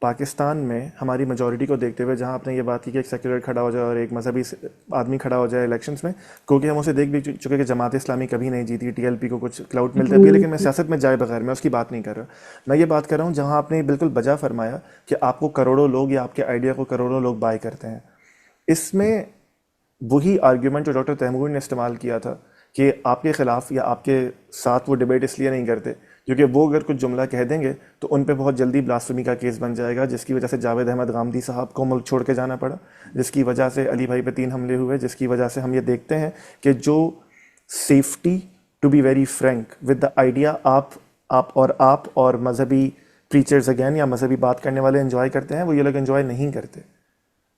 پاکستان میں ہماری میجورٹی کو دیکھتے ہوئے جہاں آپ نے یہ بات کی کہ ایک سیکولر کھڑا ہو جائے اور ایک مذہبی آدمی کھڑا ہو جائے الیکشنز میں، کیونکہ ہم اسے دیکھ بھی چکے کہ جماعت اسلامی کبھی نہیں جیتی، ٹی ایل پی کو کچھ کلاؤٹ ملتا بھی ہے، لیکن میں سیاست میں جائے بغیر میں اس کی بات نہیں کر رہا. میں یہ بات کر رہا ہوں جہاں آپ نے بالکل بجا فرمایا کہ آپ کو کروڑوں لوگ یا آپ کے آئیڈیا کو کروڑوں لوگ بائی کرتے ہیں. اس میں وہی آرگیومنٹ جو ڈاکٹر تیمور نے استعمال کیا تھا کہ آپ کے خلاف یا آپ کے ساتھ وہ ڈیبیٹ اس لیے نہیں کرتے کیونکہ وہ اگر کچھ جملہ کہہ دیں گے تو ان پہ بہت جلدی بلاسفمی کا کیس بن جائے گا، جس کی وجہ سے جاوید احمد غامدی صاحب کو ملک چھوڑ کے جانا پڑا، جس کی وجہ سے علی بھائی پہ 3 حملے ہوئے، جس کی وجہ سے ہم یہ دیکھتے ہیں کہ جو safety, to be very frank with the idea, آپ اور مذہبی پریچرز اگین یا مذہبی بات کرنے والے انجوائے کرتے ہیں، وہ یہ لوگ انجوائے نہیں کرتے.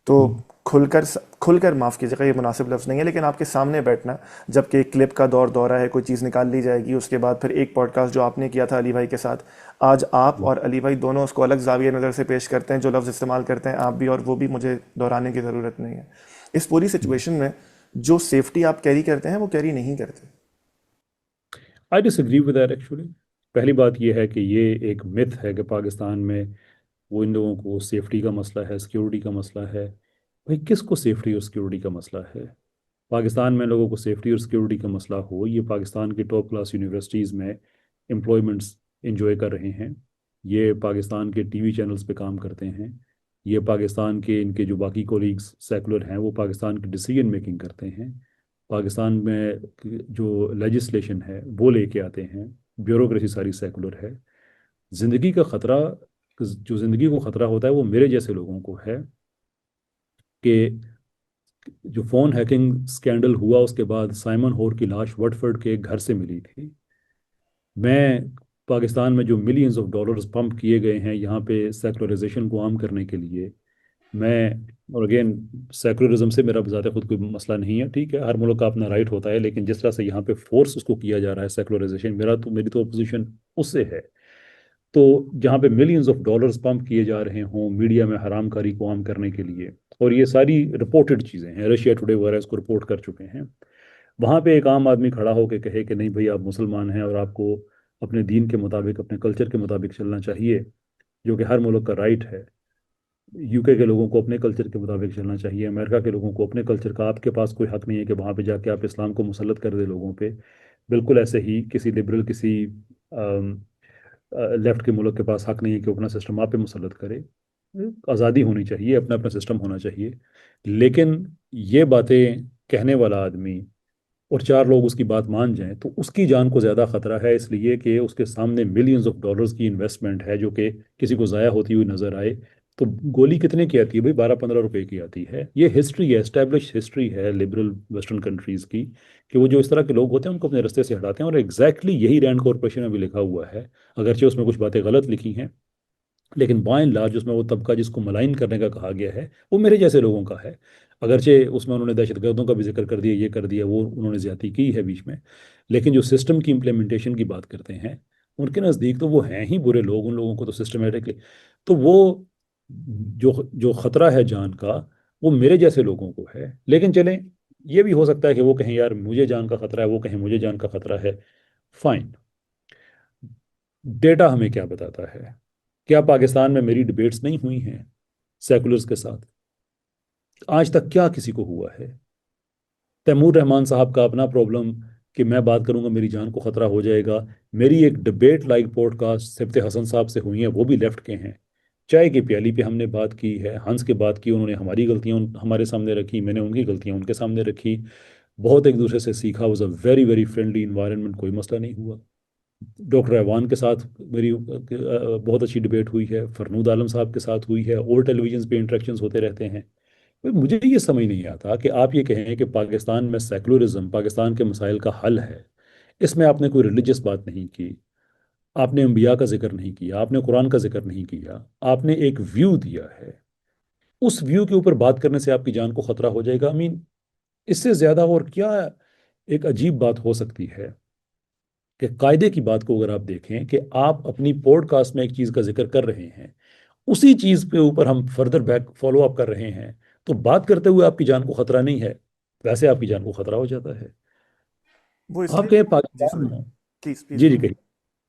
تو کھل کر معاف کیجیے گا، یہ مناسب لفظ نہیں ہے، لیکن آپ کے سامنے بیٹھنا جبکہ ایک کلپ کا دورہ ہے، کوئی چیز نکال لی جائے گی، اس کے بعد پھر ایک پوڈ کاسٹ جو آپ نے کیا تھا علی بھائی کے ساتھ، آج آپ اور علی بھائی دونوں اس کو الگ زاویہ نظر سے پیش کرتے ہیں، جو لفظ استعمال کرتے ہیں آپ بھی اور وہ بھی، مجھے دہرانے کی ضرورت نہیں ہے. اس پوری سچویشن میں جو سیفٹی آپ کیری کرتے ہیں وہ کیری نہیں کرتے. آئی ڈس ایگری ود دیٹ ایکچولی. پہلی بات یہ ہے کہ یہ ایک متھ ہے کہ پاکستان میں وہ ان لوگوں کو سیفٹی کا مسئلہ ہے، سیکیورٹی کا مسئلہ ہے. بھائی کس کو سیفٹی اور سیکیورٹی کا مسئلہ ہے؟ پاکستان میں لوگوں کو سیفٹی اور سیکیورٹی کا مسئلہ ہو، یہ پاکستان کی ٹاپ کلاس یونیورسٹیز میں امپلائمنٹس انجوائے کر رہے ہیں، یہ پاکستان کے ٹی وی چینلز پہ کام کرتے ہیں، یہ پاکستان کے ان کے جو باقی کولیگز سیکولر ہیں وہ پاکستان کی ڈیسیجن میکنگ کرتے ہیں، پاکستان میں جو لیجسلیشن ہے وہ لے کے آتے ہیں، بیوروکریسی ساری سیکولر ہے. زندگی کا خطرہ، جو زندگی کو خطرہ ہوتا ہے وہ میرے جیسے لوگوں کو ہے کہ جو فون ہیکنگ سکینڈل ہوا اس کے بعد سائمن ہور کی لاش وٹفرڈ کے گھر سے ملی تھی. میں پاکستان میں جو ملینز آف ڈالرز پمپ کیے گئے ہیں یہاں پہ سیکولرائزیشن کو عام کرنے کے لیے، میں اور اگین سیکولرزم سے میرا بذات خود کوئی مسئلہ نہیں ہے، ٹھیک ہے، ہر ملک کا اپنا رائٹ ہوتا ہے، لیکن جس طرح سے یہاں پہ فورس اس کو کیا جا رہا ہے سیکولرائزیشن، میری تو اپوزیشن اس سے ہے. تو جہاں پہ ملینز آف ڈالرز پمپ کیے جا رہے ہوں میڈیا میں حرام کاری کو عام کرنے کے لیے، اور یہ ساری رپورٹڈ چیزیں ہیں، رشیا ٹوڈے وغیرہ اس کو رپورٹ کر چکے ہیں، وہاں پہ ایک عام آدمی کھڑا ہو کے کہے کہ نہیں بھائی آپ مسلمان ہیں اور آپ کو اپنے دین کے مطابق، اپنے کلچر کے مطابق چلنا چاہیے، جو کہ ہر ملک کا رائٹ ہے. یو کے لوگوں کو اپنے کلچر کے مطابق چلنا چاہیے، امریکہ کے لوگوں کو اپنے کلچر کا، آپ کے پاس کوئی حق نہیں ہے کہ وہاں پہ جا کے آپ اسلام کو مسلط کر دیں لوگوں پہ. بالکل ایسے ہی کسی لبرل، کسی لیفٹ کے ملک کے پاس حق نہیں ہے کہ اپنا سسٹم آپ پہ مسلط کرے. آزادی ہونی چاہیے، اپنا اپنا سسٹم ہونا چاہیے. لیکن یہ باتیں کہنے والا آدمی اور 4 لوگ اس کی بات مان جائیں تو اس کی جان کو زیادہ خطرہ ہے، اس لیے کہ اس کے سامنے ملینز آف ڈالرز کی انویسٹمنٹ ہے جو کہ کسی کو ضائع ہوتی ہوئی نظر آئے. تو گولی کتنے کی آتی ہے بھائی؟ 12-15 روپے کی آتی ہے. یہ ہسٹری ہے، اسٹیبلش ہسٹری ہے لبرل ویسٹرن کنٹریز کی، کہ وہ جو اس طرح کے لوگ ہوتے ہیں ان کو اپنے رستے سے ہٹاتے ہیں. اور ایگزیکٹلی یہی رینڈ کارپوریشن میں بھی لکھا ہوا ہے، اگرچہ اس میں کچھ باتیں غلط لکھی ہیں، لیکن بائیں لارج اس میں وہ طبقہ جس کو ملائن کرنے کا کہا گیا ہے وہ میرے جیسے لوگوں کا ہے. اگرچہ اس میں انہوں نے دہشت گردوں کا بھی ذکر کر دیا، یہ کر دیا، وہ انہوں نے زیادتی کی ہے بیچ میں، لیکن جو سسٹم کی امپلیمنٹیشن کی بات کرتے ہیں ان کے نزدیک تو وہ ہیں ہی برے لوگ. ان لوگوں کو تو سسٹمیٹکلی، تو وہ جو خطرہ ہے جان کا وہ میرے جیسے لوگوں کو ہے. لیکن چلیں، یہ بھی ہو سکتا ہے کہ وہ کہیں یار مجھے جان کا خطرہ ہے، وہ کہیں مجھے جان کا خطرہ ہے. فائن. ڈیٹا ہمیں کیا بتاتا ہے؟ کیا پاکستان میں میری ڈبیٹس نہیں ہوئی ہیں سیکولرز کے ساتھ؟ آج تک کیا کسی کو ہوا ہے؟ تیمور رحمان صاحب کا اپنا پرابلم کہ میں بات کروں گا میری جان کو خطرہ ہو جائے گا. میری ایک ڈبیٹ لائک پوڈ کاسٹ سبت حسن صاحب سے ہوئی ہیں، وہ بھی لیفٹ کے ہیں. چائے کی پیالی پہ ہم نے بات کی ہے، ہنس کے بات کی، انہوں نے ہماری غلطیاں ہمارے سامنے رکھی، میں نے ان کی غلطیاں ان کے سامنے رکھی. بہت ایک دوسرے سے سیکھا. Was a very very friendly environment, کوئی مسئلہ نہیں ہوا. ڈاکٹر ایوان کے ساتھ میری بہت اچھی ڈبیٹ ہوئی ہے، فرنود عالم صاحب کے ساتھ ہوئی ہے، اور ٹیلی ویژنز پہ انٹریکشنز ہوتے رہتے ہیں. مجھے یہ سمجھ نہیں آتا کہ آپ یہ کہیں کہ پاکستان میں سیکولرزم پاکستان کے مسائل کا حل ہے. اس میں آپ نے کوئی ریلیجس بات نہیں کی، آپ نے انبیاء کا ذکر نہیں کیا، آپ نے قرآن کا ذکر نہیں کیا، آپ نے ایک ویو دیا ہے. اس ویو کے اوپر بات کرنے سے آپ کی جان کو خطرہ ہو جائے گا. اس سے زیادہ اور کیا ایک عجیب بات ہو سکتی ہے کہ قاعدے کی بات کو اگر آپ دیکھیں کہ آپ اپنی پوڈ کاسٹ میں ایک چیز کا ذکر کر رہے ہیں، اسی چیز پہ اوپر ہم فردر بیک فالو اپ کر رہے ہیں، تو بات کرتے ہوئے آپ کی جان کو خطرہ نہیں ہے، ویسے آپ کی جان کو خطرہ ہو جاتا ہے. وہ اس آپ لیے کہیں جی پاکستان سوری، میں. پلیز پلیز جی گو. جی کہیے،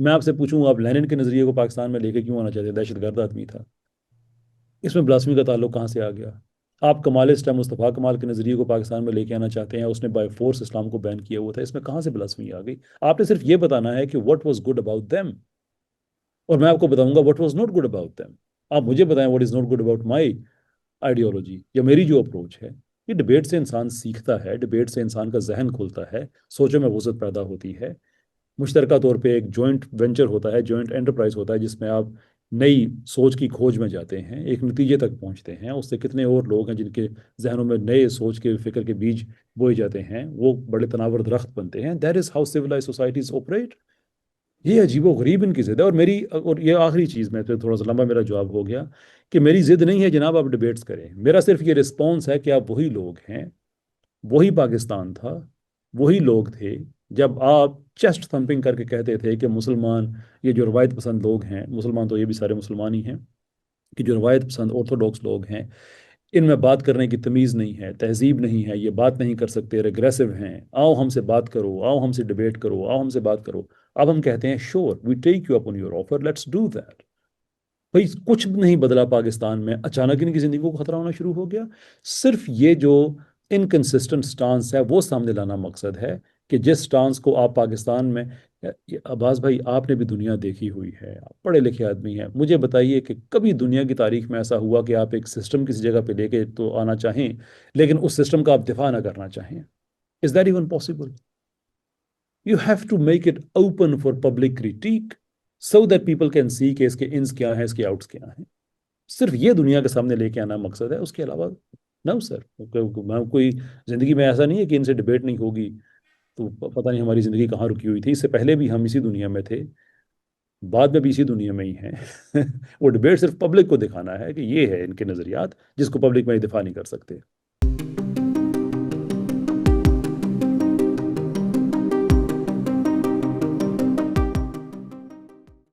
میں آپ سے پوچھوں آپ لینن کے نظریے کو پاکستان میں لے کے کیوں آنا چاہتے ہیں؟ دہشت گرد آدمی تھا، اس میں بلاسفی کا تعلق کہاں سے آ گیا؟ آپ کمالسٹ ہیں، مصطفیٰ کمال کے نظریے کو پاکستان میں لے کے آنا چاہتے ہیں، اس نے بائی فورس اسلام کو بین کیا ہوا تھا، اس میں کہاں سے بلاسفی آ گئی؟ آپ نے صرف یہ بتانا ہے کہ what was good about them, اور میں آپ کو بتاؤں گا what was not good about them. آپ مجھے بتائیں what is not good about my ideology یا میری جو اپروچ ہے. یہ ڈبیٹ سے انسان سیکھتا ہے، ڈبیٹ سے انسان کا ذہن کھلتا ہے، سوچوں میں وسعت پیدا ہوتی ہے، مشترکہ طور پہ ایک جوائنٹ وینچر ہوتا ہے، جوائنٹ انٹرپرائز ہوتا ہے، جس میں آپ نئی سوچ کی کھوج میں جاتے ہیں، ایک نتیجے تک پہنچتے ہیں. اس سے کتنے اور لوگ ہیں جن کے ذہنوں میں نئے سوچ کے فکر کے بیج بوئے جاتے ہیں، وہ بڑے تناور درخت بنتے ہیں. That is how civilised societies operate. یہ عجیب و غریب ان کی ضد ہے. اور یہ آخری چیز میں تھوڑا سا لمبا میرا جواب ہو گیا کہ میری ضد نہیں ہے جناب آپ ڈبیٹس کریں، میرا صرف یہ رسپانس ہے کہ آپ وہی لوگ ہیں، وہی پاکستان تھا، وہی لوگ تھے جب آپ چیسٹ تھمپنگ کر کے کہتے تھے کہ مسلمان، یہ جو روایت پسند لوگ ہیں، مسلمان تو یہ بھی سارے مسلمان ہی ہیں، کہ جو روایت پسند آرتھوڈاکس لوگ ہیں، ان میں بات کرنے کی تمیز نہیں ہے، تہذیب نہیں ہے، یہ بات نہیں کر سکتے، ریگریسو ہیں، آؤ ہم سے بات کرو، آؤ ہم سے ڈبیٹ کرو، آؤ ہم سے بات کرو. اب ہم کہتے ہیں sure we take you upon your offer, let's do that. بھائی کچھ نہیں بدلا پاکستان میں، اچانک ان کی زندگی کو خطرہ ہونا شروع ہو گیا. صرف یہ جو انکنسسٹنٹ سٹانس ہے وہ سامنے لانا مقصد ہے، کہ جس سٹانس کو آپ پاکستان میں، عباس بھائی آپ نے بھی دنیا دیکھی ہوئی ہے، آپ پڑھے لکھے آدمی ہیں، مجھے بتائیے کہ کبھی دنیا کی تاریخ میں ایسا ہوا کہ آپ ایک سسٹم کسی جگہ پہ لے کے تو آنا چاہیں لیکن اس سسٹم کا آپ دفاع نہ کرنا چاہیں؟ Is that even possible? You have to make it open for public critique so that people can see کہ اس کے انس کیا ہیں، اس کے آؤٹس کیا ہیں. صرف یہ دنیا کے سامنے لے کے آنا مقصد ہے، اس کے علاوہ نو سر. میں کوئی زندگی میں ایسا نہیں ہے کہ ان سے ڈبیٹ نہیں ہوگی تو پتہ نہیں ہماری زندگی کہاں رکی ہوئی تھی. اس سے پہلے بھی ہم اسی دنیا میں تھے، بعد میں بھی اسی دنیا میں ہی ہیں. وہ ڈبیٹ صرف پبلک کو دکھانا ہے کہ یہ ہے ان کے نظریات جس کو پبلک میں دفاع نہیں کر سکتے.